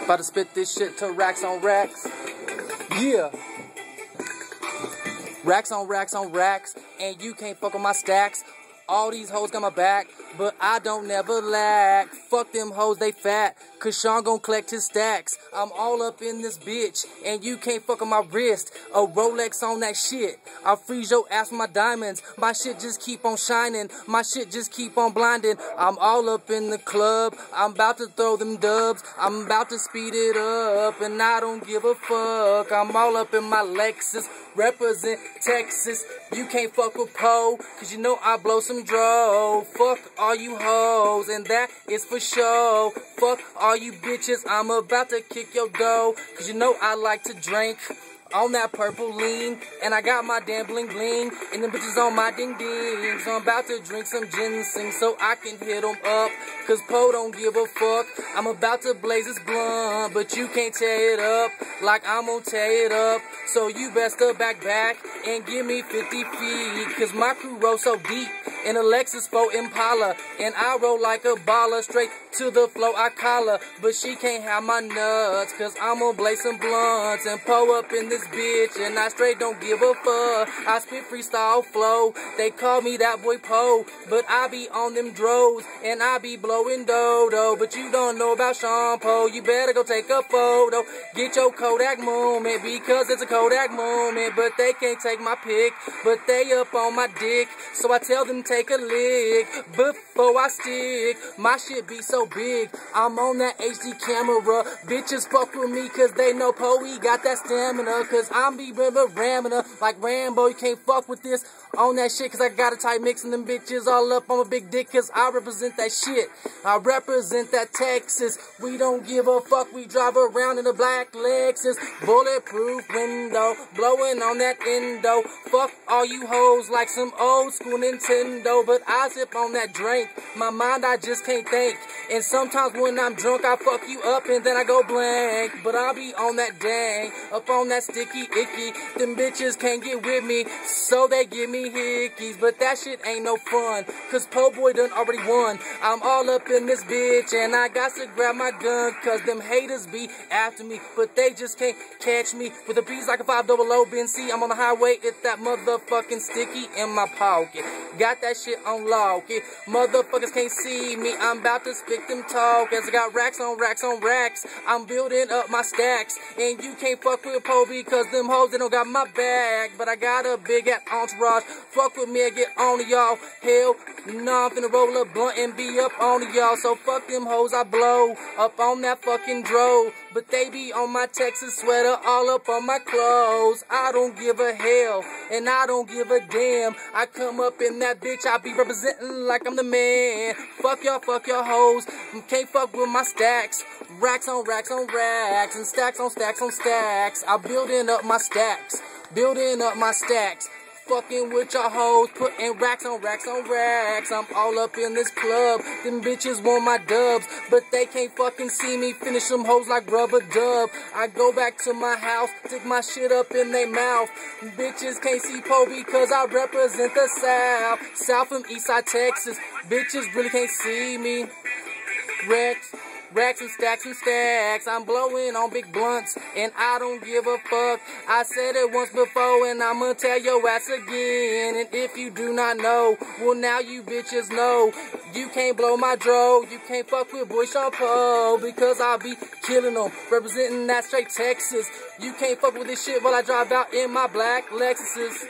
About to spit this shit to racks on racks. Yeah. Racks on racks on racks. And you can't fuck with my stacks. All these hoes got my back, but I don't never lack. Fuck them hoes, they fat, cause Sean gon' collect his stacks. I'm all up in this bitch, and you can't fuck on my wrist. A Rolex on that shit. I'll freeze your ass with my diamonds. My shit just keep on shining. My shit just keep on blinding. I'm all up in the club. I'm about to throw them dubs. I'm about to speed it up, and I don't give a fuck. I'm all up in my Lexus. Represent Texas. You can't fuck with Poe, cause you know I blow some dro. Fuck all you hoes, and that is for sure. Fuck all you bitches, I'm about to kick your dough, cause you know I like to drink on that purple lean, and I got my damn bling bling, and them bitches on my ding ding. So I'm about to drink some ginseng so I can hit them up, cause Poe don't give a fuck. I'm about to blaze this blunt, but you can't tear it up like I'm gonna tear it up. So you best to back and give me 50 feet, cause my crew roll so deep in a Lexus 4 Impala, and I roll like a baller, straight to the flow I collar. But she can't have my nuts, cause I'm gonna blaze some blunts and Poe up in this bitch, and I straight don't give a fuck. I spit freestyle flow, they call me that boy Poe, but I be on them dros, and I be blowing dodo. But you don't know about Sean Poe, you better go take a photo. Get your Kodak moment, because it's a Kodak moment. But they can't take my pic, but they up on my dick, so I tell them take a lick before I stick. My shit be so big, I'm on that HD camera. Bitches fuck with me cause they know Poe, he got that stamina. Cause I'm be ramming up like Rambo. You can't fuck with this on that shit, cause I got a tight mix and them bitches all up on a big dick, cause I represent that shit. I represent that Texas. We don't give a fuck, we drive around in a black Lexus. Bulletproof window, blowing on that endo. Fuck all you hoes like some old school Nintendo. But I sip on that drink, my mind I just can't think. And sometimes when I'm drunk I fuck you up and then I go blank. But I be on that dang, up on that sticky icky. Them bitches can't get with me, so they give me hickeys. But that shit ain't no fun, cause Po' Boy done already won. I'm all up in this bitch, and I got to grab my gun, cause them haters be after me, but they just can't catch me. With a piece like a 500 Benzie, I'm on the highway, it's that motherfucking sticky in my pocket. Got that shit on lock, motherfuckers can't see me, I'm about to spit them talk, as I got racks on racks on racks. I'm building up my stacks, and you can't fuck with Poe, because them hoes, they don't got my back. But I got a big ass entourage, fuck with me, I get on to y'all. Hell, nah, I'm finna roll a blunt and be up on to y'all. So fuck them hoes, I blow up on that fucking dro. But they be on my Texas sweater, all up on my clothes. I don't give a hell, and I don't give a damn. I come up in that bitch, I be representing like I'm the man. Fuck y'all hoes, you can't fuck with my stacks. Racks on racks on racks, and stacks on stacks on stacks. I'm building up my stacks, building up my stacks. Fucking with y'all hoes, putting racks on racks on racks. I'm all up in this club, them bitches want my dubs, but they can't fucking see me finish them hoes like rubber dub. I go back to my house, stick my shit up in their mouth. Bitches can't see Poe because I represent the South. South from Eastside, Texas. Bitches really can't see me. Racks and stacks, I'm blowing on big blunts, and I don't give a fuck. I said it once before, and I'ma tell your ass again. And if you do not know, well now you bitches know. You can't blow my dro, you can't fuck with boy Sean Poe, because I'll be killing them, representing that straight Texas. You can't fuck with this shit while I drive out in my black Lexuses.